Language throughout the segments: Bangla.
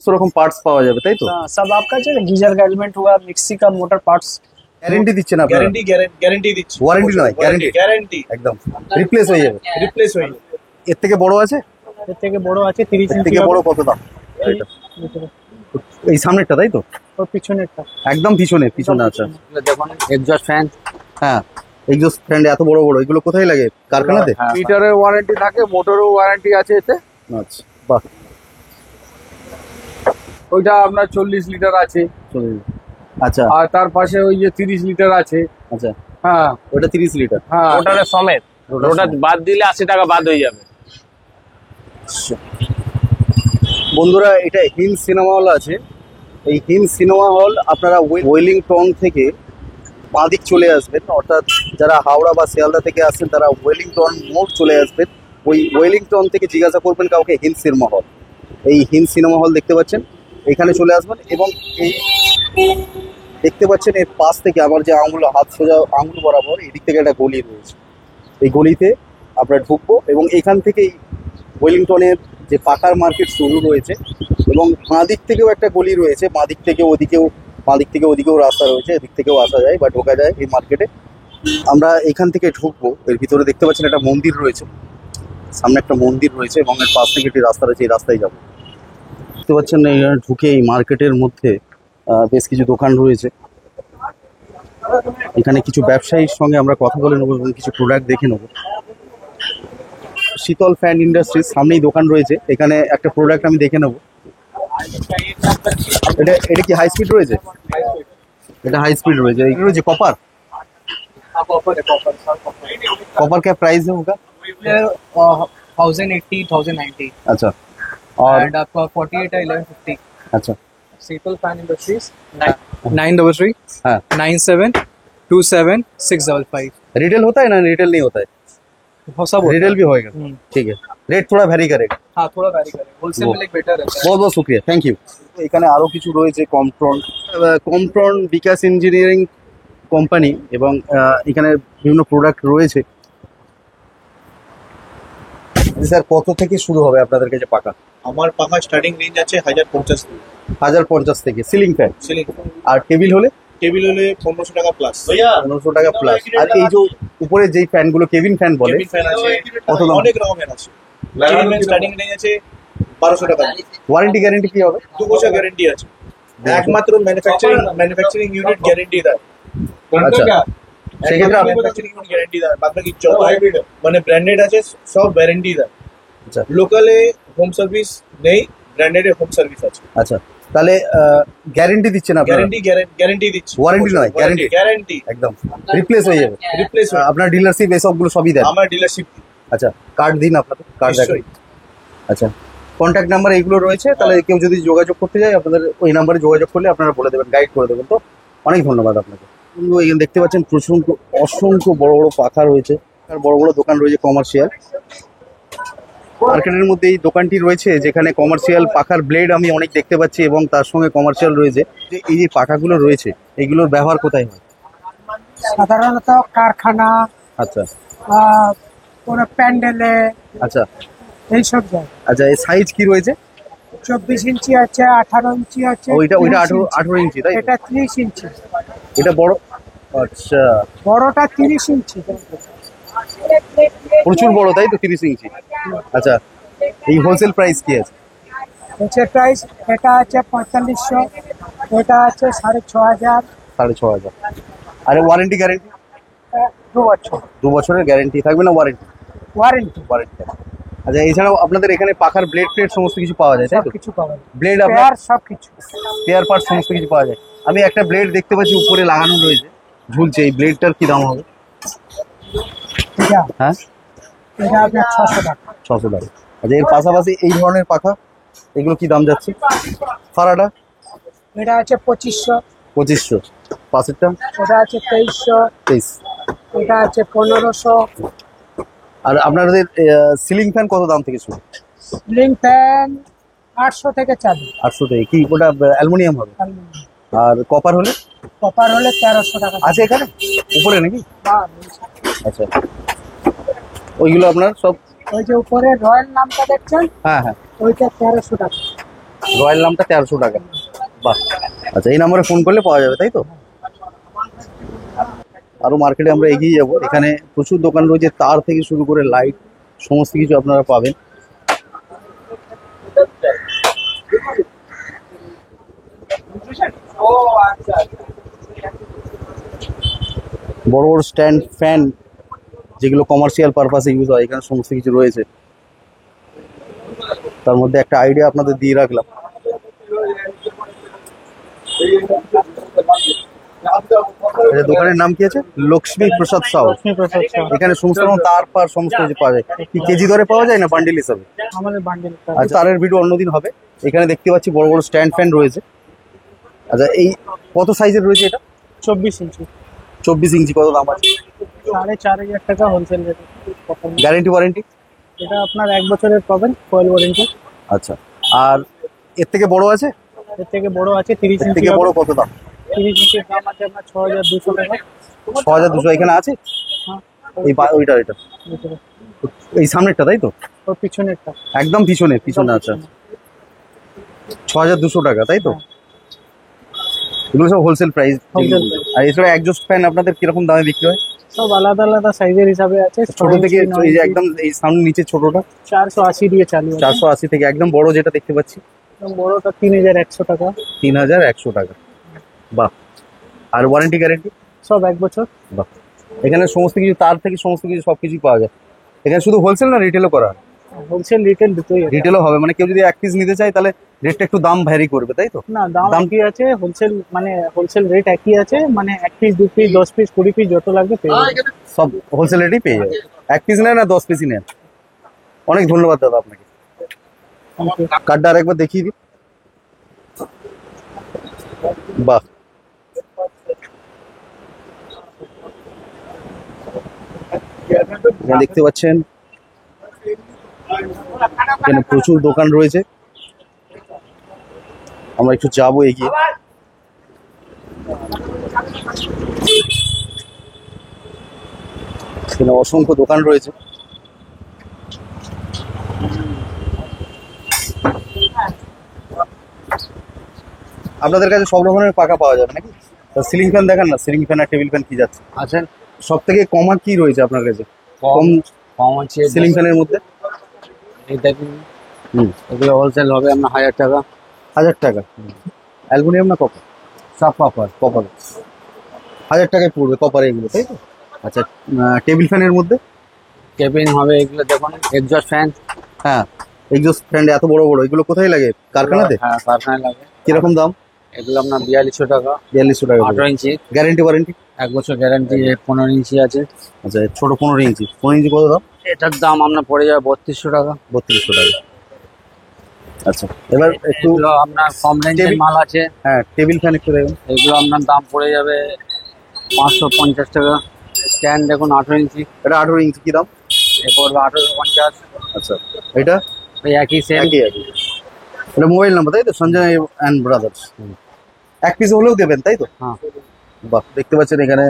রকম পার্টস পাওয়া যাবে তাই তো? सब आपका जो गीजर का एलिमेंट हुआ, मिक्सी का मोटर पार्ट्स। গ্যারান্টি দিচ্ছেন আপনারা? গ্যারান্টি দিচ্ছি। ওয়ারেন্টি নয়, গ্যারান্টি একদম রিপ্লেস হয়ে যাবে। হয়ে যাবে। এর থেকে বড় আছে? এর থেকে বড় আছে 30 এর ইঞ্চি। থেকে বড় কত দাম? এই সামনেরটা তাই তো? ওর পিছনেরটা একদম পিছনে আছে। দেখুন এক্সজস্ট ফ্যান। হ্যাঁ, এক্সজস্ট ফ্যান এত বড় বড়, এগুলো কোথায় লাগে? কারখানাতে? মিটারের ওয়ারেন্টি থাকে, মোটরের ওয়ারেন্টি আছে এতে। আচ্ছা, বাহ। ওইটা আপনার 40 লিটার আছে। আচ্ছা, আর তার পাশে ওই যে 30 লিটার আছে। আচ্ছা, হ্যাঁ ওটা 30 লিটার। হ্যাঁ, ওটারে সমেত, ওটা বাদ দিলে 80 টাকা বাদ হয়ে যাবে। বন্ধুরা, এটা হিল সিনেমা হল আছে। এই হিল সিনেমা হল আপনারা ওয়েলিংটন থেকে বাঁদিক চলে আসবেন, অর্থাৎ যারা হাওড়া বা শিয়ালদা থেকে আসছেন তারা ওয়েলিংটন মোড় চলে আসবেন। ওই ওয়েলিংটন থেকে জিজ্ঞাসা করবেন কাউকে হিল সিনেমা হল। এই হিল সিনেমা হল দেখতে পাচ্ছেন, এখানে চলে আসবেন এবং এই দেখতে পাচ্ছেন এর পাশ থেকে আমার যে আঙুল, হাত সোজা আঙুল বরাবর এদিক থেকে একটা গলি রয়েছে। এই গলিতে আমরা ঢুকবো এবং এখান থেকেই ওয়েলিংটনের যে পাকার মার্কেট শুরু রয়েছে এবং বাঁদিক থেকেও একটা গলি রয়েছে, বাঁদিক থেকে ওদিকেও রাস্তা রয়েছে, এদিক থেকেও আসা যায় বা ঢোকা যায় এই মার্কেটে। আমরা এখান থেকে ঢুকবো। এর ভিতরে দেখতে পাচ্ছেন একটা মন্দির রয়েছে, সামনে একটা মন্দির রয়েছে এবং এর পাশ থেকে একটি রাস্তা রয়েছে, এই রাস্তায় যাবো। দেখতে পাচ্ছেন ঢুকে এই মার্কেটের মধ্যে বেশ কিছু দোকান রয়েছে। এখানে কিছু ব্যবসায়ীর সঙ্গে আমরা কথা বলে নেবো এবং কিছু প্রোডাক্ট দেখে নেবো। শীতল ফ্যান ইন্ডাস্ট্রির সামনেই দোকান রয়েছে, এখানে একটা প্রোডাক্ট আমি দেখে নেবো। এটা কি হাই স্পিড রয়েছে? এটা হাই স্পিড রয়েছে। এই রয়েছে কপার। कॉपर क्या प्राइस है होगा? 1080, 1090। अच्छा, और एंड आपका 48 है 1150। अच्छा, शीतल फैन इंडस्ट्रीज 933 हाँ 9727 रिटेल होता है ना? रिटेल नहीं होता है, सब रिटेल भी होएगा। ठीक है, रेट थोड़ा ভ্যারি करेगा। हाँ, थोड़ा वैरी करेगा, होलसेल में लाइक बेटर है। बहुत बहुत शुक्रिया, थैंक यू। এখানে আরো কিছু রয়েছে, কমট্রন বিকাশ ইঞ্জিনিয়ারিং কোম্পানি এবং এখানে বিভিন্ন প্রোডাক্ট রয়েছে। স্যার, কত থেকে শুরু হবে আপনাদের কাছে পাকা? আমার পাখা স্টার্টিং রেঞ্জ আছে 1050 থেকে। 1050 থেকে সিলিং ফ্যান। আর টেবিল হলে 1500 টাকা প্লাস। 1500 টাকা প্লাস। আর এই যে উপরে যেই ফ্যানগুলো কেবিন ফ্যান বলে, ফ্যান আছে, কত দাম? অনেক রকমের আছে। স্টার্টিং রেঞ্জ আছে 1200 টাকা। ওয়ারেন্টি গ্যারান্টি কি হবে? 2 বছর গ্যারান্টি আছে। একমাত্র ম্যানুফ্যাকচারিং ইউনিট গ্যারান্টি দেয়। আচ্ছা, সেক্ষেত্রে ম্যানুফ্যাকচারিং ইউনিট গ্যারান্টি দেয়, বাদ বাকি যত মানে ব্র্যান্ডেড আছে সব ওয়ারেন্টি দেয়। আচ্ছা, লোকালে হোম সার্ভিস নেই, ব্র্যান্ডেডে হোম সার্ভিস আছে। আচ্ছা, তাহলে গ্যারান্টি দিচ্ছেন আপনারা? গ্যারান্টি দিচ্ছি। ওয়ারেন্টি নয়, গ্যারান্টি একদম রিপ্লেস হয়ে যাবে। আপনার ডিলারশিপ এসবগুলো সবই দেন? আমার ডিলারশিপ। আচ্ছা, কার্ড দিন আপনাদের, কার্ড দেখাই। আচ্ছা, কন্ট্যাক্ট নাম্বার এইগুলো রয়েছে, তাহলে কেউ যদি যোগাযোগ করতে যায় আপনাদের ওই নাম্বারে যোগাযোগ করলে আপনারা বলে দেবেন, গাইড করে দেবেন। তো অনেক ধন্যবাদ আপনাকে। এখানে দেখতে পাচ্ছেন অসংখ্য বড় বড় পাখা রয়েছে আর বড় বড় দোকান রয়েছে কমার্শিয়াল। মার্কেটের মধ্যে এই দোকানটি রয়েছে যেখানে কমার্শিয়াল পাখার ব্লেড আমি অনেক দেখতে পাচ্ছি এবং তার সঙ্গে কমার্শিয়াল রয়েছে। যে এই যে পাখাগুলো রয়েছে এগুলোর ব্যবহার কোথায় হয়? সাধারণত কারখানা, আচ্ছা, কোনো প্যান্ডেলে, আচ্ছা এইসব যায়। আচ্ছা, এই সাইজ কি রয়েছে? 24 ইঞ্চি আছে, 18 ইঞ্চি আছে। ওইটা 18 ইঞ্চি তাই? এটা 30 ইঞ্চি। এটা বড়? আচ্ছা, বড়টা 30 ইঞ্চি। প্রচুর বড় তাই তো, 30 ইঞ্চি। আচ্ছা, এই হোলসেল প্রাইস কি আছে? হোলসেল প্রাইস এটা আছে 4500, এটা আছে 6500। 6500। আর ওয়ারেন্টি গ্যারেন্টি? 2 বছর। 2 বছরের গ্যারেন্টি থাকবে না? ওয়ারেন্টি। আচ্ছা, এছাড়াও আপনাদের এখানে পাখার ব্লেড ফ্লেড সমস্ত কিছু পাওয়া যায় তাই তো? কিছু পাওয়া যায়, ব্লেড আপনার সব কিছু, স্পেয়ার পার্ট সমস্ত কিছু পাওয়া যায়। আমি একটা ব্লেড দেখতে পাচ্ছি উপরে লাগানো রয়েছে, ঝুলছে। এই ব্লেডটার কি দাম হবে? হ্যাঁ, এটা আপনার 600 টাকা। 600 টাকা। আচ্ছা, এর পাশাপাশি এই ধরনের পাখা এগুলো কি দাম যাচ্ছে? ফারাডা এটা আছে 2500। 2500। পাশেরটা? ওটা আছে 2300। এটা আছে 1500। আর আপনাদের সিলিং ফ্যান কত দাম থেকে শুরু? সিলিং ফ্যান 800 থেকে চালু। 800 থেকে। কি ওটা অ্যালুমিনিয়াম হবে? আর কপার হলে? কপার হলে 1300 টাকা আছে এখানে উপরে নাকি? হ্যাঁ। আচ্ছা, ওইগুলো আপনার সব? ওই যে উপরে রয়্যাল নামটা দেখছেন, হ্যাঁ হ্যাঁ, ওইটা 1300 টাকা। রয়্যাল নামটা 1300 টাকা। বাহ, আচ্ছা এই নাম্বারে ফোন করলে পাওয়া যাবে তাই তো? আরো মার্কেটে আমরা এগিয়ে যাব, এখানে প্রচুর দোকান রয়েছে, তার থেকে শুরু করে লাইট সমস্ত কিছু আপনারা পাবেন। বড় বড় স্ট্যান্ড ফ্যান যেগুলো কমার্শিয়াল পারপাসে ইউজ হয়, এখানে সমস্ত কিছু রয়েছে। তার মধ্যে একটা আইডিয়া আপনাদের দিয়ে রাখলাম। এটা দোকানের নাম কি আছে? লক্ষ্মী প্রসাদ সাউ। এখানে সমস্ত রকম তার পার সমস্ত কিছু পাওয়া যায়। কি কেজি দরে পাওয়া যায় না বান্ডিল হিসাবে? আমাদের বান্ডিল আচ্ছা, তারের ভিডিও অন্যদিন হবে। এখানে দেখতে পাচ্ছি বড় বড় স্ট্যান্ড ফ্যান রয়েছে। আচ্ছা, এই কত সাইজের রয়েছে এটা? 24 ইঞ্চি, 24 ইঞ্চি। কত দাম আছে? 4,500 টাকা হোলসেল রেট। Guarantee warranty? এটা আপনার 1 বছরের পাবেন কয়েল ওয়ারেন্টি। আচ্ছা, আর এর থেকে বড় আছে? এর থেকে বড় আছে 30 এর ইঞ্চি। থেকে বড় কত দাম? 30 ইঞ্চির দাম আছে আপনার 6,200 টাকা। 6200 এখানে আছে? হ্যাঁ, ওইটা ভিতরে। এই সামনেরটা তাই তো? ওর পিছনেরটা। একদম পিছনে পিছনে। আচ্ছা, 6200 টাকা তাই তো? এগুলো সব হোলসেল প্রাইস। Wholesale আর এছাড়া একজস্ট ফ্যান আপনাদের কিরকম দামে বিক্রি হয়? সব আলাদা আলাদা সাইজের হিসাবে আছে। ছোট থেকে এই যে একদম এই সামনে নিচে ছোটটা 480 দিয়ে চালু আছে। 480 থেকে একদম বড় যেটা দেখতে পাচ্ছি একদম বড়টা 3100 টাকা। 3100 টাকা। বাহ, আর ওয়ারেন্টি গ্যারেন্টি? সব 1 বছর। বাহ, এখানে সমস্ত কিছু তার থেকে সমস্ত কিছু সবকিছুই পাওয়া যায়। এখানে শুধু হোলসেল না রিটেলও করা হয়? হোলসেল রিটেল দুটোই আছে। রিটেলও হবে, মানে কেউ যদি এক পিস নিতে চায় তাহলে রেটটা একটু দাম ভ্যারি করবে তাই তো? না, দাম দাম একই আছে। হোলসেল মানে হোলসেল রেট একই আছে, মানে 1 পিস 2 পিস 10 পিস 20 পিস যত লাগবে পেয়ে যাবেন। সব হোলসেল রেটেই পেয়ে যাবে। এক পিস নেন না 10 পিসই নেন। অনেক ধন্যবাদ দাদা আপনাকে। Thank you. কার্ডটা আরেকবার দেখিয়ে দিন। বাহ, এখানে দেখতে পাচ্ছেন এখানে প্রচুর দোকান রয়েছে। আমরা একটু যাবো এগিয়ে। এখানে অসংখ্য দোকান রয়েছে। আপনাদের কাছে সব রকমের পাখা পাওয়া যাবে নাকি? সিলিং ফ্যান দেখান না, সিলিং ফ্যান আর টেবিল ফ্যান কি যাচ্ছে? আছেন? সব থেকে কমা কি রয়েছে আপনার কাছে? কম কম আছে সিলিং ফ্যানের মধ্যে? এই দেখুন, হুম, এগুলো হোলসেল হবে আপনার 1000 টাকা। 1000 টাকা। অ্যালুমিনিয়াম না কপার? সব কপার। কপার। 1000 টাকায় পড়বে কপার এগুলো তাই তো? আচ্ছা, টেবিল ফ্যানের মধ্যে? কেবিন হবে এগুলো দেখুন, এক্সস্ট ফ্যান। হ্যাঁ, এক্সস্ট ফ্যান এত বড় বড়, এগুলো কোথায় লাগে? কারখানাতে? হ্যাঁ, কারখানায় লাগে। কিরকম দাম? এগুলো আপনার 4200 টাকা। 4200 টাকা। 18 ইঞ্চি, গ্যারেন্টি ওয়ারেন্টি? 1 বছর গ্যারান্টি। 15 ইঞ্চি আছে। আচ্ছা, ছোট 15 ইঞ্চি। 15 ইঞ্চি কত দাম? এটার দাম আপনার পড়ে যাবে 3200 টাকা। 3200 টাকা। আচ্ছা, এবার একটু এগুলো আপনার কম রেঞ্জের টেবিল- মাল আছে। হ্যাঁ, টেবিল ফ্যান একটু দেখুন। এগুলো আপনার দাম পড়ে যাবে 550 টাকা। স্ট্যান্ড দেখুন 18 ইঞ্চি, এটা 18 ইঞ্চি কি দাম? এ পড়বে 1850। আচ্ছা, এটা ওই একই সেম। একই একই। এটা মোবাইল নাম্বার তাই তো? Sanjay and brothers. এক পিস হলেও দেবেন তাই তো? হ্যাঁ। বাহ, দেখতে পাচ্ছেন এখানে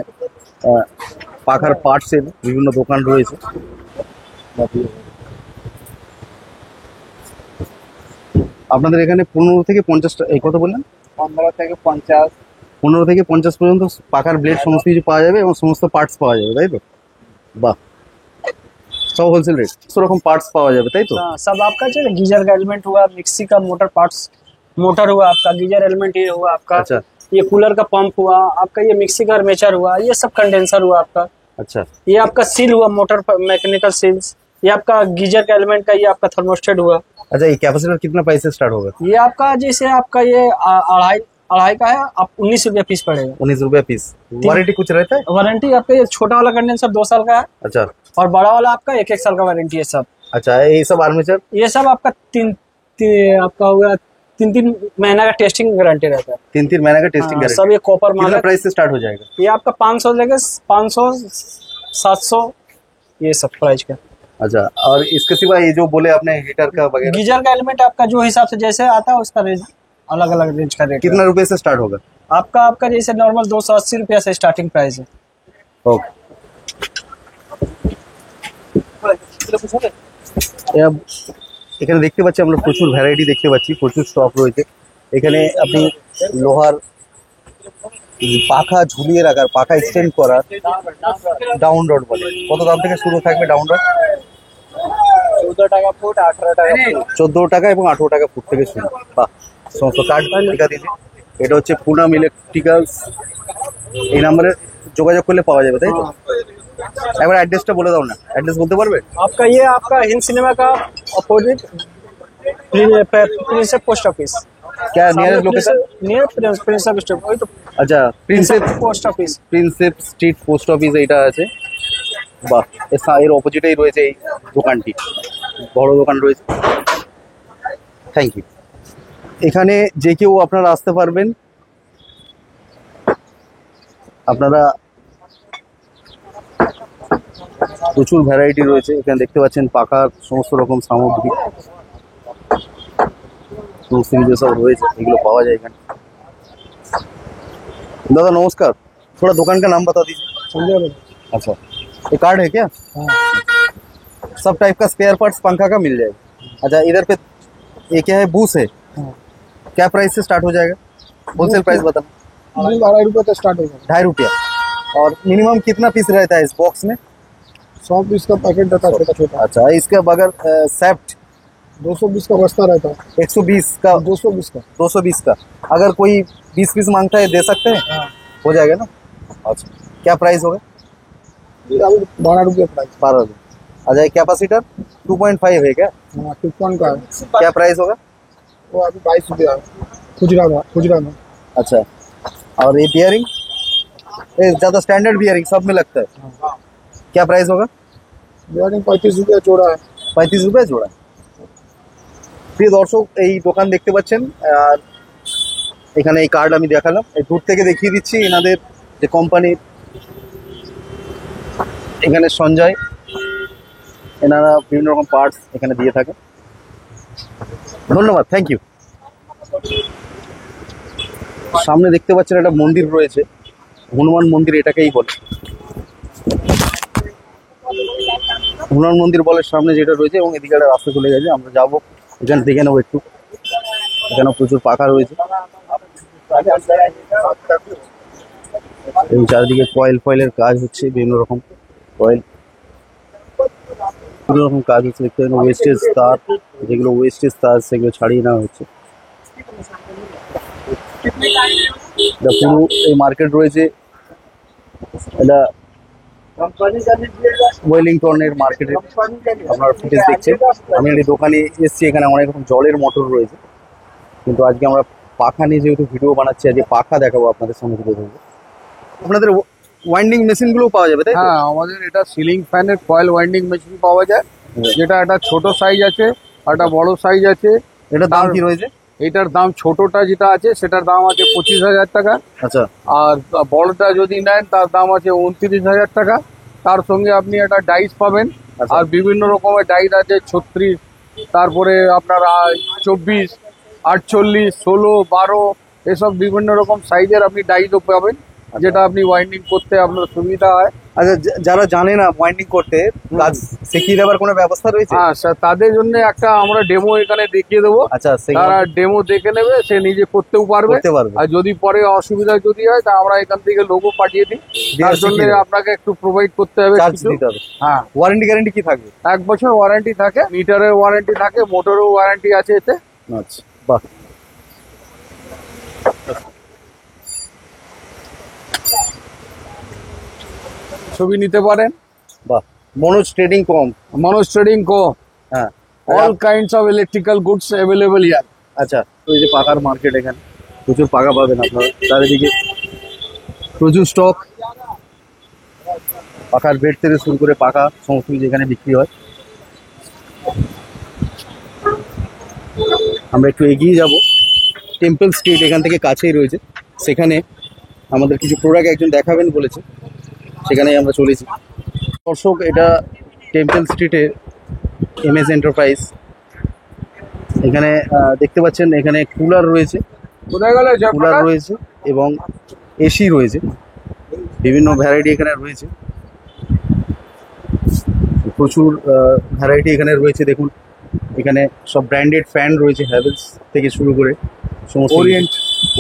পাখার পার্টসের বিভিন্ন দোকান রয়েছে। আপনাদের এখানে 15 থেকে 50 এই কত বললেন? 15 থেকে 50। 15 থেকে 50 পর্যন্ত পাখার ব্লেড সমস্ত কিছু পাওয়া যাবে এবং সমস্ত পার্টস পাওয়া যাবে তাই তো? বাহ, সব হোলসেল রেট, সেরকম পার্টস পাওয়া যাবে তাই তো? सब आपका जो गीजर का एलिमेंट हुआ, मिक्सी का मोटर पार्ट्स, मोटर हुआ आपका, गीजर एलिमेंट ये हुआ आपका। अच्छा। ये कूलर का पंप हुआ आपका, ये मिक्सी का आर्मेचर हुआ, ये सब कंडेंसर हुआ आपका। अच्छा, ये आपका सील हुआ, मोटर मैकेनिकल सील्स। ये आपका गीजर का एलिमेंट का, ये आपका थर्मोस्टेट हुआ। अच्छा, ये कैपेसिटर कितना प्राइस से स्टार्ट होगा? ये आपका जैसे आपका ये अढ़ाई का है, आप 19 रुपया पीस पड़ेगा। 19 रुपया पीस। वारंटी कुछ रहता है? वारंटी आपका ये छोटा वाला कंडेंसर 2 साल का है, अच्छा और बड़ा वाला आपका 1-1 साल का वारंटी है सब। अच्छा, ये सब आर्मेचर? ये सब आपका आपका होगा 3-3 महीना का टेस्टिंग गारंटी रहता है। 3-3 महीने का टेस्टिंग हाँ, गारंटी। सब ये कॉपर माल कितना है। प्राइस से स्टार्ट हो जाएगा? ये आपका 500 लेके 500 700 ये सब प्राइस का। अच्छा, और इसके सिवा ये जो बोले आपने हीटर का वगैरह, गीजर का एलिमेंट आपका जो हिसाब से जैसे आता है उसका रेंज अलग अलग रेंज का रेट कितना रुपए से स्टार्ट होगा? आपका जैसे नॉर्मल 280 रुपया से स्टार्टिंग प्राइस है। ओके। ये अब এখানে দেখতে পাচ্ছি আমরা প্রচুর ভ্যারাইটি দেখতে পাচ্ছি, প্রচুর স্টক রয়েছে। এখানে আপনি লোহার পাখা ঝুলিয়ে রাখার, পাখা এক্সটেন্ড করার ডাউন রড বলে, কত দাম থেকে শুরু থাকবে ডাউন রড? 14 টাকা ফুট, 18 টাকা ফুট। 14 টাকা এবং 18 টাকা ফুট থেকে শুরু। বাহ, সমস্ত কার্ড লেখা দিয়েছে। এটা হচ্ছে পুনাম ইলেকট্রিক্যালস, এই নাম্বারে যোগাযোগ করলে পাওয়া যাবে, তাই তো? একবার অ্যাড্রেসটা বলে দাও না, অ্যাড্রেস বলতে পারবে? आपका ये आपका हिंद सिनेमा का अपोजिट प्रिंसेप पोस्ट ऑफिस, क्या nearest location? Near Prinsep street, वही तो আচ্ছা, Prinsep post office. Street post office এইটা আছে। বাহ, এর অপোজিটেই রয়েছে এই দোকানটি, বড় দোকান রয়েছে। Thank you. এখানে যে কেউ আপনারা আসতে পারবেন, আপনারা প্রচুর ভ্যারাইটি রয়েছে। এখানে দেখতে পাচ্ছেন পাকার সমস্ত রকম সামগ্রী, সমস্ত কিছু সব রয়েছে, এগুলো পাওয়া যায় এখানে। दादा नमस्कार, थोड़ा दुकान का नाम बता दीजिए। संजय भाई। अच्छा, ये कार्ड है क्या? सब टाइप का स्पेयर पार्ट्स पंखा का मिल जाएगा। अच्छा, इधर पे ये क्या है, बूस है? क्या प्राइस से स्टार्ट हो जाएगा? होलसेल प्राइस बताना। 2.5 रुपये तो स्टार्ट होगा। 2.5 रुपया। और मिनिमम कितना पीस रहता है इस बॉक्स में? 100 पीस का पैकेट रहता है, छोटा छोटा। अच्छा, इसका बगैर सेफ्ट 220 का बस्ता रहता है। 120 का, 220 का। 220 का। अगर कोई 20 पीस मांगता है दे सकते हैं? हो जाएगा ना? अच्छा, क्या प्राइस होगा? ये अभी 12 रुपये प्राइस। 12 रुपये। अच्छा, कैपेसिटर 2.5 है क्या? हाँ, टिप्पन का है। क्या प्राइस होगा? वो अभी 22 रुपया है, खुजरा में। अच्छा, और ये बियरिंग, ये ज्यादा स्टैंडर्ड बियरिंग सब में लगता है, क्या प्राइस होगा? बियरिंग 35 रुपया जोड़ा है। 35 रुपये जोड़ा। প্রিয় দর্শক, এই দোকান দেখতে পাচ্ছেন, আর এখানে এই কার্ড আমি দেখালাম, এই দূর থেকে দেখিয়ে দিচ্ছি এনাদের যে কোম্পানির, এখানে সঞ্জয়, এনারা বিভিন্ন রকম পার্টস এখানে দিয়ে থাকে। ধন্যবাদ, থ্যাংক ইউ। সামনে দেখতে পাচ্ছেন একটা মন্দির রয়েছে, হনুমান মন্দির এটাকেই বলে, হনুমান মন্দির বলে সামনে যেটা রয়েছে, এবং এদিকে একটা রাস্তা চলে গেছে, আমরা যাবো এখানে, দেখে নেবো একটু। এখানে প্রচুর পাখা রয়েছে এবং চারিদিকে ফয়েলের কাজ হচ্ছে, বিভিন্ন রকম ফয়েল, বিভিন্ন রকম কাজ হচ্ছে। দেখতে পাচ্ছেন ওয়েস্টেজ তার, যেগুলো ওয়েস্টেজ তার সেগুলো ছাড়িয়ে নেওয়া হচ্ছে। এটা পুরো এই মার্কেট রয়েছে, এটা ওয়েলিংটনের মার্কেটে আপনার ফুটেজ দেখছেন। আমি এই দোকানে এসেছি, এখানে অনেক রকম জলের মোটর রয়েছে, কিন্তু আজকে আমরা পাখা নিয়ে যেহেতু ভিডিও বানাচ্ছি, আজকে পাখা দেখাবো আপনাদের সামনে তুলে ধরবো। আপনাদের ওয়াইন্ডিং মেশিনগুলোও পাওয়া যাবে, তাই তো? হ্যাঁ, আমাদের এটা সিলিং ফ্যানের কয়েল ওয়াইন্ডিং মেশিন পাওয়া যায়, যেটা একটা ছোট সাইজ আছে আর একটা বড় সাইজ আছে। এটা দাম কি রয়েছে? এটার দাম, ছোটটা যেটা আছে সেটার দাম আছে 25,000 টাকা, আচ্ছা, আর বড়টা যদি নেন তার দাম আছে 29,000 টাকা। তার সঙ্গে আপনি একটা ডাইস পাবেন, আচ্ছা। আর বিভিন্ন রকমের ডাইস আছে, 36, তারপরে আপনার 24, 48, 16, 12, এসব বিভিন্ন রকম সাইজের আপনি ডাইসও পাবেন, যেটা আপনি ওয়াইন্ডিং করতে আপনার সুবিধা হয়। আচ্ছা, যারা জানে না ওয়াইন্ডিং করতে, কাজ শিখিয়ে দেওয়ার কোনো ব্যবস্থা রয়েছে? হ্যাঁ স্যার, তাদের জন্য একটা আমরা ডেমো এখানে দেখিয়ে দেবো, আচ্ছা, তারা ডেমো দেখে নেবে, সে নিজে করতেও পারবে। করতে পারবে। আর যদি পরে অসুবিধা যদি হয়, তা আমরা এখান থেকে লোগো পাঠিয়ে দিই, তার জন্য শিখিয়ে দেবে। আপনাকে একটু প্রোভাইড করতে হবে চার্জ কিছু। দিতে হবে। হ্যাঁ, ওয়ারেন্টি গ্যারেন্টি কি থাকবে? 1 বছর ওয়ারেন্টি থাকে, মিটারের ওয়ারেন্টি থাকে, মোটরের ওয়ারেন্টি আছে এতে। আচ্ছা, বাহ, ছবি নিতে পারেন। বাহ, মনোজ ট্রেডিং কম। মনোজ ট্রেডিং কো, হ্যাঁ, all kinds of electrical goods available here. আচ্ছা, তো এই যে পাকার মার্কেট, এখানে প্রচুর পাকা পাবেন আপনারা, চারিদিকে প্রচুর স্টক, পাকার বেড থেকে শুরু করে পাকা সমস্ত কিছু এখানে বিক্রি হয়। আমরা একটু এগিয়ে যাব, টেম্পল স্ট্রিট এখান থেকে কাছেই রয়েছে, সেখানে আমাদের কিছু প্রোডাক্ট একজন দেখাবেন বলেছে, সেখানেই আমরা চলেছি। দর্শক, এটা টেম্পল স্ট্রিটের এমএস এন্টারপ্রাইজ। এখানে দেখতে পাচ্ছেন, এখানে কুলার রয়েছে, কোথায় গেলে কুলার রয়েছে এবং এসি রয়েছে, বিভিন্ন ভ্যারাইটি এখানে রয়েছে, প্রচুর ভ্যারাইটি এখানে রয়েছে। দেখুন, এখানে সব ব্র্যান্ডেড ফ্যান রয়েছে, হ্যাভেলস থেকে শুরু করে সমস্ত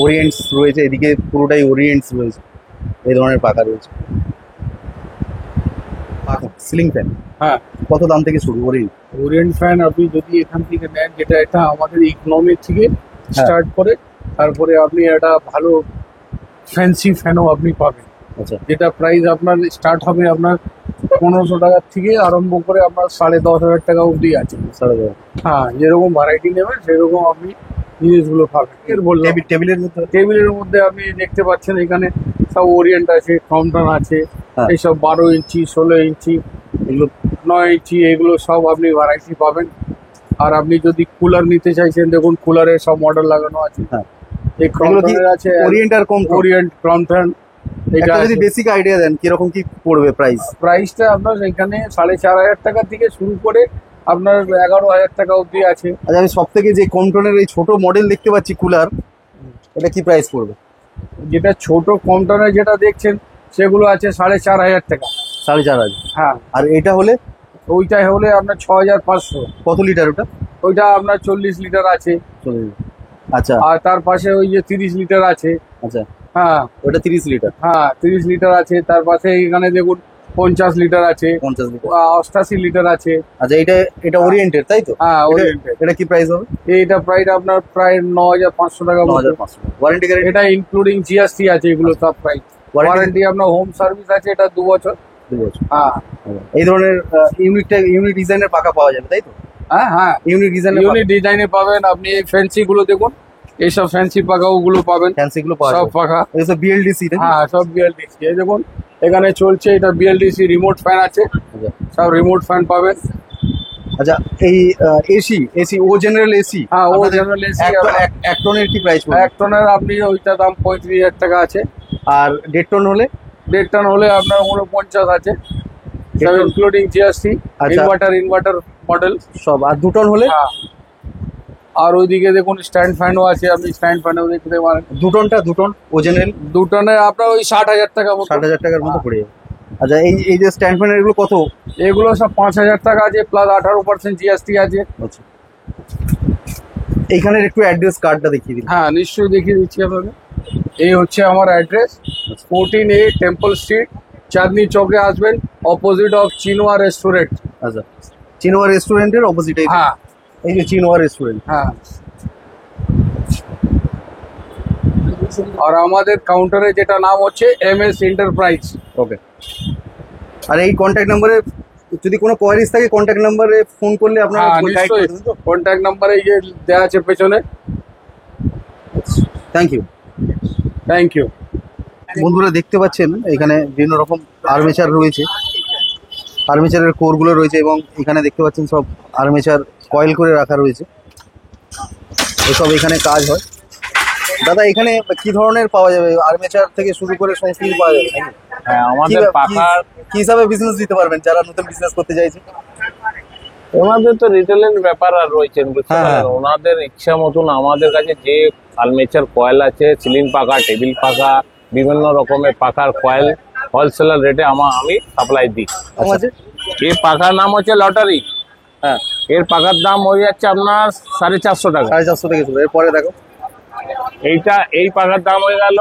ওরিয়েন্টস রয়েছে, এদিকে পুরোটাই ওরিয়েন্টস রয়েছে, এই ধরনের পাখা রয়েছে। সিলিং ফ্যান হ্যাঁ, কত দাম থেকে শুরু? ওরিয়েন্ট ফ্যান আপনি যদি এখান থেকে নেন, যেটা এটা আমাদের ইকোনমি থেকে স্টার্ট করে, তারপরে আপনি একটা ভালো ফ্যান্সি ফ্যানও আপনি পাবেন, আচ্ছা যেটা প্রাইস আপনার স্টার্ট হবে আপনার 1500 টাকার থেকে আরম্ভ করে আপনার 10,500 টাকা অবধি আছে। সাড়ে দশ। হ্যাঁ, যেরকম ভ্যারাইটি নেবেন সেরকম আপনি জিনিসগুলো পাবেন। এর বললাম টেবিলের মধ্যে টেবিলের মধ্যে আপনি দেখতে পাচ্ছেন এখানে সব ওরিয়েন্ট আছে, ক্রম্পটন আছে, হ্যাঁ। এইসব 12 ইঞ্চি 16 ইঞ্চি এগুলো 9 ইঞ্চি, এগুলো সব আপনি ভ্যারাইটি পাবেন। আর আপনি যদি কুলার নিতে চাইছেন, দেখুন কুলারের সব মডেল লাগানো আছে। হ্যাঁ। এই এগুলো কি ক্রম্পটনের আছে, ওরিয়েন্ট আর কম? Orient, Crompton. এটা একটা যদি বেসিক আইডিয়া দেন কিরকম কি পড়বে প্রাইস? প্রাইসটা আপনার এখানে 4,500 টাকা থেকে শুরু করে আপনার 11,000 টাকা অবধি আছে। আচ্ছা, আমি সব থেকে যে কমটনের এই ছোট মডেল দেখতে পাচ্ছি কুলার, এটা কি প্রাইস পড়বে? যেটা ছোট ক্রম্পটনের যেটা দেখছেন সেগুলো আছে 4,500 টাকা। 4,500। হ্যাঁ, আর এটা হলে ওইটা হলে আপনার 6,500। কত লিটার ওটা? ওইটা আপনার 40 লিটার আছে। আচ্ছা আর তার পাশে ওই যে 30 লিটার আছে। আচ্ছা, হ্যাঁ ওটা 30 লিটার। হ্যাঁ, 30 লিটার আছে। তার পাশে এখানে দেখুন 50 লিটার আছে, 50 লিটার। 88 লিটার আছে। আচ্ছা, এটা ওরিয়েন্টের তাই তো? হ্যাঁ, ওরিয়েন্টেড। এটা কি প্রাইস হবে? এইটা প্রাইস আপনার প্রায় 9,500 টাকা মতো। 9,500। Warranty guarantee? এটা ইনক্লুডিং জিএসটি আছে, এগুলো সব প্রাইস। Warranty? ওয়ারেন্টি আপনার হোম সার্ভিস আছে, এটা 2 বছর। 2 বছর। হ্যাঁ এই ধরনের ইউনিক ডিজাইনের পাকা পাওয়া যাবে তাই তো? হ্যাঁ হ্যাঁ, ইউনিক ডিজাইনের ইউনিক ডিজাইনে পাবেন আপনি। এই ফ্যান্সি গুলো দেখুন, এইসব ফ্যান্সি পাখা ওগুলো পাবেন, ফ্যান্সি গুলো পাওয়া সব যাবে। পাখা। এই সব বিএলডিসি তাই তো? হ্যাঁ, সব বিএলডিসি। এই দেখুন এখানে চলছে, এটা বিএলডিসি রিমোট ফ্যান আছে, আচ্ছা। সব রিমোট ফ্যান পাবেন। আচ্ছা, এই এসি ও জেনারেল এসি। হ্যাঁ, ও জেনারেল এসি। এক টনের কি প্রাইস পড়বে? 1 টনের আপনি ওইটা দাম 35,000 টাকা আছে। আর 1.5 টন হলে? 1.5 টন হলে আপনার 49 আছে, সব ইনক্লুডিং জিএসটি। আচ্ছা। ইনভার্টার মডেল সব। আর 2 টন হলে? হ্যাঁ। আর ওইদিকে দেখুন স্ট্যান্ড ফ্যানও আছে, আপনি স্ট্যান্ড ফ্যানও দেখতে পারেন। 2 টন ও জেনারেল 2 টনে আপনার ওই 60,000 টাকা মতো। 60,000 টাকার মতো পড়ে যাবে। আচ্ছা, এই যে স্ট্যান্ড ফ্যান এগুলো কত? এগুলো সব 5,000 টাকা আছে, প্লাস 18% জিএসটি আছে। আচ্ছা, এইখানের একটু অ্যাড্রেস কার্ডটা দেখিয়ে দিন। হ্যাঁ, নিশ্চয়ই দেখিয়ে দিচ্ছি আপনাকে। এই হচ্ছে আমার অ্যাড্রেস, 14A টেম্পল স্ট্রিট, চাঁদনি চৌকে আসবেন, অপোজিট অফ চিনোয়া রেস্টুরেন্ট। আচ্ছা, চিনোয়া রেস্টুরেন্টের অপোজিট। হ্যাঁ এই যে চিনোয়া রেস্টুরেন্ট। হ্যাঁ। আর আমাদের কাউন্টারে যেটা নাম হচ্ছে MS এন্টারপ্রাইজ। ওকে। আর এই কন্ট্যাক্ট নাম্বারে যদি কোনো কোয়ারিজ থাকে, কন্ট্যাক্ট নাম্বারে ফোন করলে আপনারা হ্যাঁ, গাইড করে নিশ্চয়ই। দেবেন তো? কন্ট্যাক্ট নাম্বারে এই যে দেওয়া আছে পেছনে। Thank you. Thank you. বন্ধুরা দেখতে পাচ্ছেন এখানে বিভিন্ন রকম আর্মেচার রয়েছে, আর্মেচারের কোরগুলো রয়েছে, এবং এখানে দেখতে পাচ্ছেন সব আর্মেচার কয়েল করে রাখা রয়েছে, এসব এখানে কাজ হয়। দাদা, এখানে কি ধরনের পাওয়া যাবে? আর্মেচার থেকে শুরু করে সমস্ত কিছু পাওয়া যাবে নাকি? হ্যাঁ, আমাদের পাখার কি হিসাবে বিজনেস দিতে পারবেন যারা নতুন বিজনেস করতে চাইছে? ওনাদের তো রিটেলের ব্যাপার আর রয়েছেন, বুঝতে হ্যাঁ, পারলেন? ওনাদের ইচ্ছা মতন আমাদের কাছে যে আর্মেচার কয়েল আছে, সিলিং পাখা, টেবিল পাখা, বিভিন্ন রকমের পাখার কয়েল হোলসেলার রেটে আমি সাপ্লাই দিই। আচ্ছা। এই পাখার নাম হচ্ছে লটারি। হ্যাঁ, এর পাখার দাম হয়ে যাচ্ছে আপনার 450 টাকা। 450 থেকে শুরু। এরপরে দেখো, এই পাখার দাম হয়ে গেল,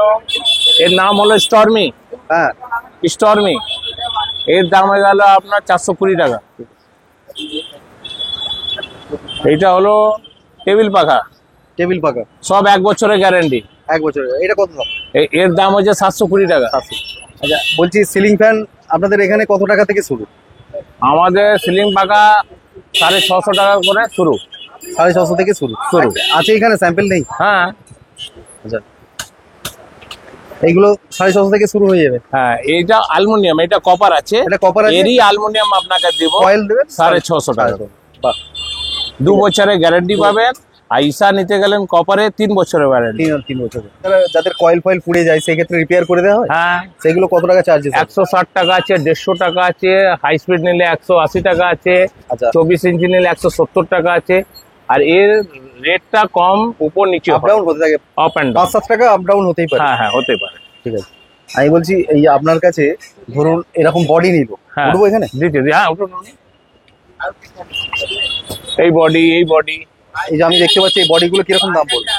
এর নাম হলো স্টর্মি। হ্যাঁ, স্টর্মি এর দাম হয়ে গেল আপনার 420 টাকা। এইটা হলো টেবিল পাখা, টেবিল পাকা, সব 1 বছরের গ্যারেন্টি। 1 বছরের। এটা কত দাম? এর দাম হচ্ছে 720 টাকা। 700। আচ্ছা, বলছি সিলিং ফ্যান আপনাদের এখানে কত টাকা থেকে শুরু? আমাদের সিলিং পাখা 650 টাকা করে শুরু। 650 থেকে শুরু। আছে এখানে স্যাম্পল নেই? হ্যাঁ আচ্ছা, এইগুলো 650 থেকে শুরু হয়ে যাবে। হ্যাঁ, এইটা অ্যালুমিনিয়াম, এটা কপার আছে। এটা কপার আছে। এরই অ্যালুমিনিয়াম আপনাকে দেব, কয়েল দেবেন 650 টাকা। 650। বাহ, 2 বছরের গ্যারেন্টি পাবেন। আর ইসা নিতে গেলেন কপারে 3 বছরের গ্যারেন্টি। 3 বছর। যাদের কয়েল ফয়েল পুড়ে যায় সেই ক্ষেত্রে রিপেয়ার করে দেওয়া হয়? হ্যাঁ, সেগুলো কত টাকা চার্জেস? 160 টাকা আছে, 150 টাকা আছে, হাই স্পিড নিলে 180 টাকা আছে, আচ্ছা। 24 ইঞ্চি নিলে 170 টাকা আছে। আর এর রেটটা কম উপর নিচে আপ ডাউন হতে থাকে, আপ অ্যান্ড ডাউন। 5-7 টাকা আপ ডাউন হতেই পারে। হ্যাঁ হ্যাঁ, হতে পারে। ঠিক আছে। আমি বলছি এই আপনার কাছে ধরুন এরকম বডি নিল, হ্যাঁ, উঠবো এখানে? দিতে হ্যাঁ, উঠুন। এই বডি এই যে আমি দেখতে পাচ্ছি এই বডিগুলো কিরকম দাম পড়বে?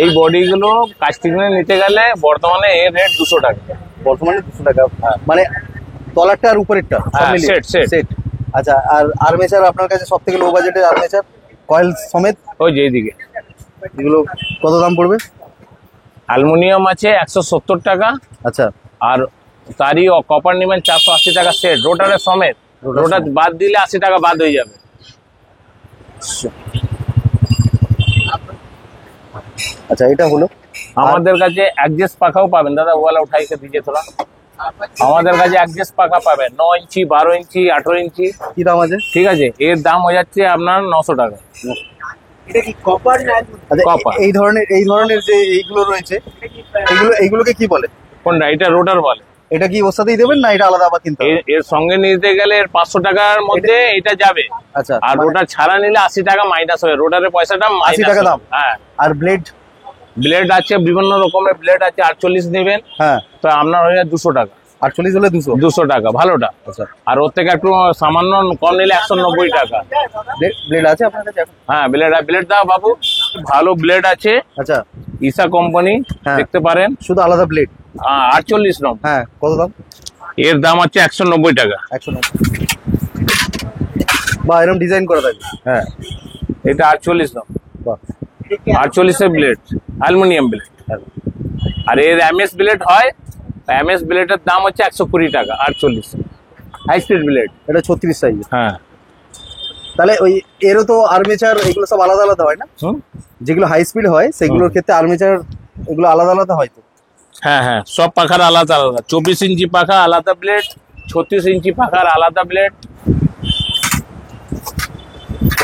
এই বডিগুলো কাস্টমারে নিতে গেলে বর্তমানে এর রেট 200 টাকা। বর্তমানে 200 টাকা, মানে তলারটা আর উপরেরটা সব হ্যাঁ, মিলিয়ে? set। সেট। আচ্ছা, আর আর্মেচার আপনার কাছে সব থেকে লো বাজেটের আর্মেচার কয়েল সমেত ওই যে এইদিকে এগুলো কত দাম পড়বে? অ্যালুমিনিয়াম আছে 170 টাকা, আচ্ছা, আর তারই কপার নেবেন 480 টাকা সেট, রোটারের সমেত। রোটার রোটার বাদ দিলে 80 টাকা বাদ হয়ে যাবে। আচ্ছা, এটা হলো। আমাদের কাছে অ্যাডজাস্ট পাখাও পাবেন দাদা, ওয়ালা উঠাই के दीजिए थोड़ा। আমাদের কাছে অ্যাডজাস্ট পাখা পাবেন 9 ইঞ্চি, 12 ইঞ্চি, 18 ইঞ্চি। কি দাম আছে? ঠিক আছে, এর দাম হয়ে যাচ্ছে আপনার 900 টাকা। আচ্ছা, কপার। এই ধরনের যে এইগুলো রয়েছে, এইগুলোকে কি বলে? কোনটা? এটা রোটার বলে। এটা কি ওর সাথেই দেবেন না এটা আলাদা আবার কিনতে হবে? এর সঙ্গে নিতে গেলে এর 500 টাকার মধ্যে এটা যাবে। আচ্ছা, আর রোটার ছাড়া নিলে 80 টাকা মাইনাস হবে, রোটারের পয়সাটা 80 টাকা দাম। হ্যাঁ। আর ব্লেড? ব্লেড আছে বিভিন্ন রকমের ব্লেড আছে, 48 নেবেন হ্যাঁ, তো আপনার হয়ে যাবে 200 টাকা। 48 হলে 200? 200 টাকা ভালোটা। আচ্ছা, আর ওর থেকে একটু সামান্য কম নিলে 190 টাকা। ব্লেড আছে আপনার কাছে এখন? হ্যাঁ, ব্লেড দাও বাবু, ভালো ব্লেড আছে, আচ্ছা, ইসা কোম্পানি, হ্যাঁ। দেখতে পারেন। শুধু আলাদা ব্লেড? 48 নম্বর। হ্যাঁ, কত দাম? এর দাম হচ্ছে 190 টাকা। 190। বা এরকম ডিজাইন করা থাকবে? হ্যাঁ, এটা 48 নম্বর। বাহ, 48 এর ব্লেড, অ্যালুমিনিয়াম ব্লেড। আর এর এমএস ব্লেড হয়, এমএস ব্লেডের দাম হচ্ছে 120 টাকা। 48 হাই স্পিড ব্লেড। এটা 36 সাইজ। হ্যাঁ। তাহলে ওই এরও তো আর্মেচার এগুলো সব আলাদা আলাদা হয় না? যেগুলো হাই স্পিড হয় সেগুলোর ক্ষেত্রে আর্মেচার এগুলো আলাদা আলাদা হয় তো? হ্যাঁ, সব পাখার আলাদা আলাদা। 24 ইঞ্চি পাখা আলাদা ব্লেড, 36 ইঞ্চি পাখার আলাদা ব্লেড।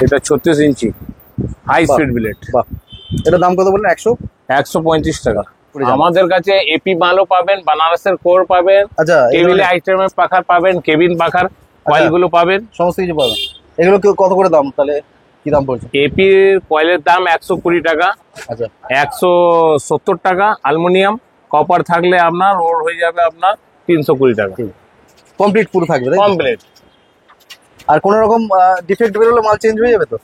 এটা 36 ইঞ্চি হাই বাহ, স্পিড ব্লেড। বাহ, এটার দাম কত বললেন? 135 টাকা। পড়ে যাবে। আমাদের কাছে এপি মালও পাবেন, বানারসের কোর পাবেন, আচ্ছা, কেবিল আইটেমের পাখার পাবেন, কেবিন পাখার কয়েল গুলো পাবেন, সমস্ত কিছু পাবেন। এগুলো কত করে দাম তাহলে? কি দাম পড়ছে? এপি কয়েলের দাম 120 টাকা, আচ্ছা, 170 টাকা। অ্যালুমিনিয়াম কপার থাকলে আপনার ওর হয়ে যাবে আপনার 320 টাকা কমপ্লিট পুরো থাকবে তাই তো? কমপ্লিট। আর কোন রকম ডিফেক্ট বেরোলে মাল চেঞ্জ হয়ে যাবে তো?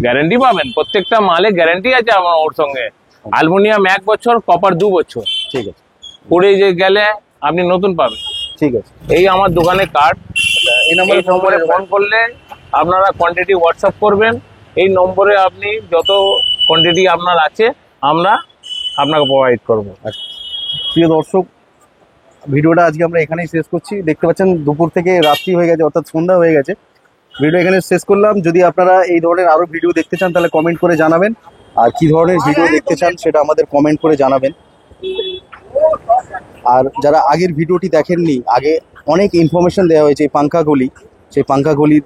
গ্যারান্টি পাবেন, প্রত্যেকটা মালে গ্যারান্টি আছে আমার ওর সঙ্গে। অ্যালুমিনিয়াম 1 বছর, কপার 2 বছর। ঠিক আছে, পড়ে যে গেলে আপনি নতুন পাবেন। ঠিক আছে। এই আমার দোকানে কার্ড, এই এই নম্বরে ফোন করলে আপনারা কোয়ান্টিটি হোয়াটসঅ্যাপ করবেন। এই নম্বরে আপনি যত কোয়ান্টিটি আপনার আছে আমরা আপনাকে প্রোভাইড করবো। প্রিয় দর্শক, ভিডিওটা আজকে আমরা এখানেই শেষ করছি। দেখতে পাচ্ছেন দুপুর থেকে রাত্রি হয়ে গেছে, অর্থাৎ সন্ধ্যা হয়ে গেছে। ভিডিও এখানে শেষ করলাম। যদি আপনারা এই ধরনের আরো ভিডিও দেখতে চান তাহলে কমেন্ট করে জানাবেন, আর কি ধরনের ভিডিও দেখতে চান সেটা আমাদের কমেন্ট করে জানাবেন। আর যারা আগের ভিডিওটি দেখেননি, আগে অনেক ইনফরমেশন দেওয়া হয়েছে এই পাঙ্খাগুলি, সেই পাঙ্খাগুলির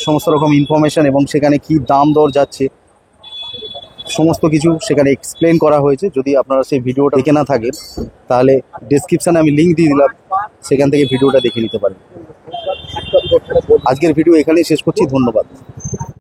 সমস্ত রকম ইনফরমেশন এবং সেখানে কি দাম দর যাচ্ছে সমস্ত কিছু সেখানে এক্সপ্লেন করা হয়েছে। যদি আপনারা সেই ভিডিওটা দেখে না থাকেন তাহলে ডেসক্রিপশনে আমি লিঙ্ক দিয়ে দিলাম, সেখান থেকে ভিডিওটা দেখে নিতে পারেন। আজকের ভিডিও এখানেই শেষ করছি, ধন্যবাদ।